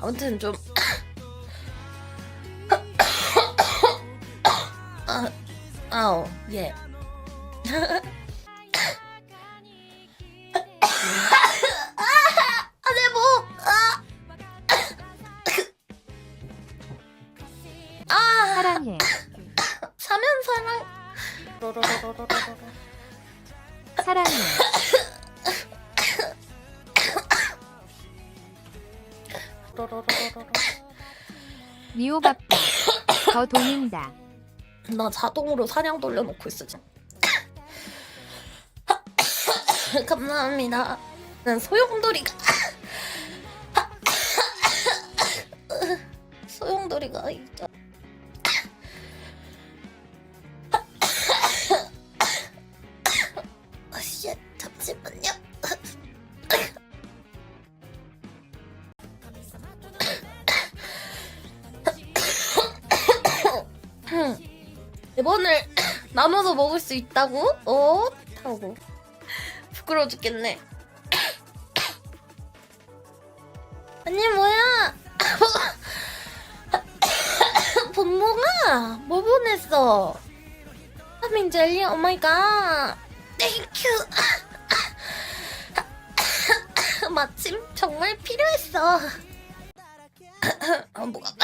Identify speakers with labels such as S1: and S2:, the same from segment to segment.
S1: 아무튼 좀 예. 내 목.
S2: 사랑해.
S1: 사면 사랑.
S2: 사랑해. 미호갑다. 더 돈인다.
S1: 나 자동으로 사냥 돌려놓고 있어 지금. 감사합니다. 난 소용돌이가 소용돌이가 있죠. 쉣, 잠시만요. 네 번을 나눠서 먹을 수 있다고? 타고 부끄러워 죽겠네. 아니 뭐야? 본몽아 뭐 보냈어? 타민 젤리 오마이갓 땡큐. 마침 정말 필요했어. 뭐가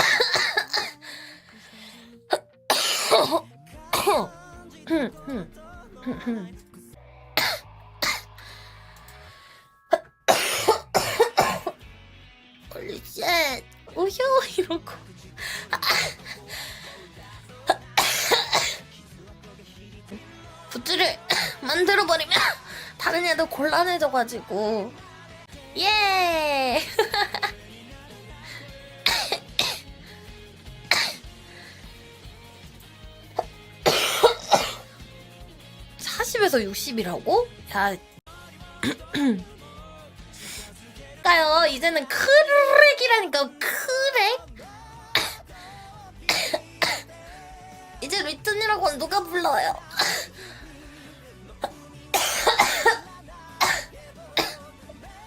S1: 홀리 쉣 우효 이러고 굿즈를 만들어버리면 다른 애도 곤란해져가지고 예. 40에서 60이라고? 야 까요 이제는 크랙이라니까. 크랙? 이제 리튼이라고는 누가 불러요?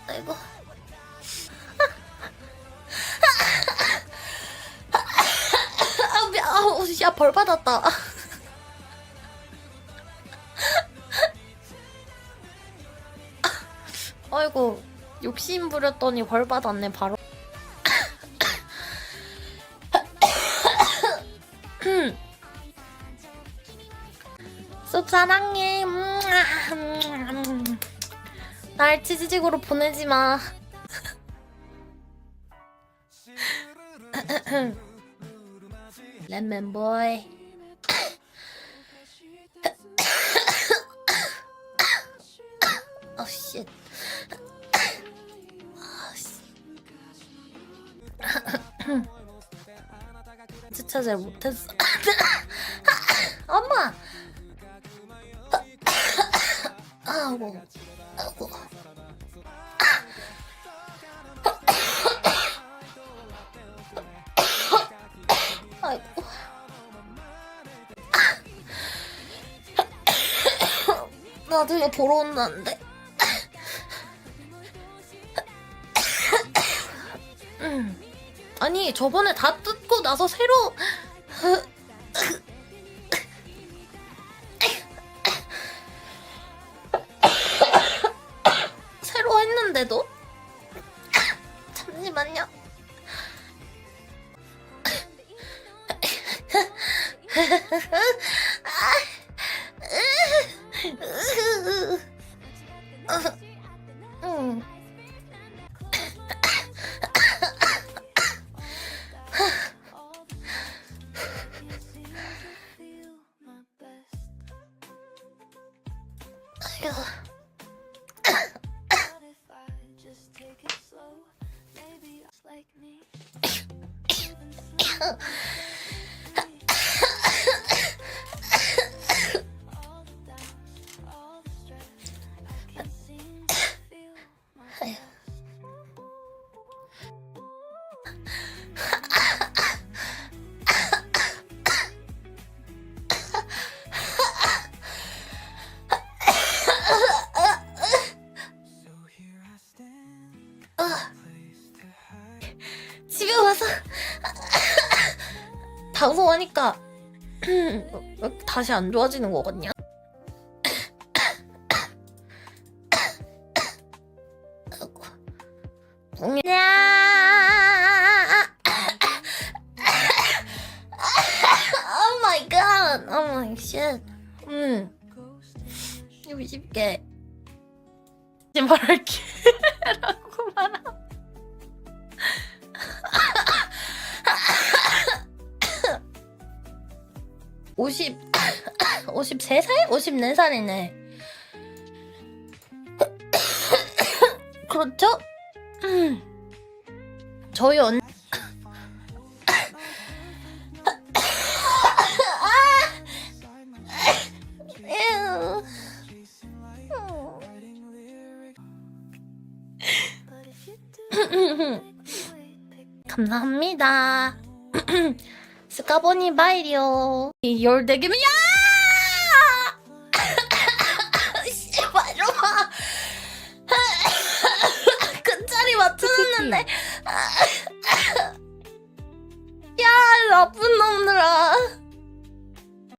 S1: 아이고. 야 벌 받았다. 아이고 욕심 부렸더니 벌 받았네 바로. 쑥 사랑해. 날 치즈직으로 보내지 마. 렛맨보이. 어 쉣. 진짜 잘 못했어. 엄마. 아이고. 아이고. 아이고. 나중에 보러 온다는데. 아니 저번에 다 뜯고 나서 새로 새로 했는데도. 잠시만요. 집에 방송하니까 왜 다시 안 좋아지는 거 같냐? Oh my god! Oh my shit! 60개 말할게 라고 말하 53살? 54살이네. 그렇죠? 저희 언니 감사합니다. 스카보니 바이리오 14개면 야!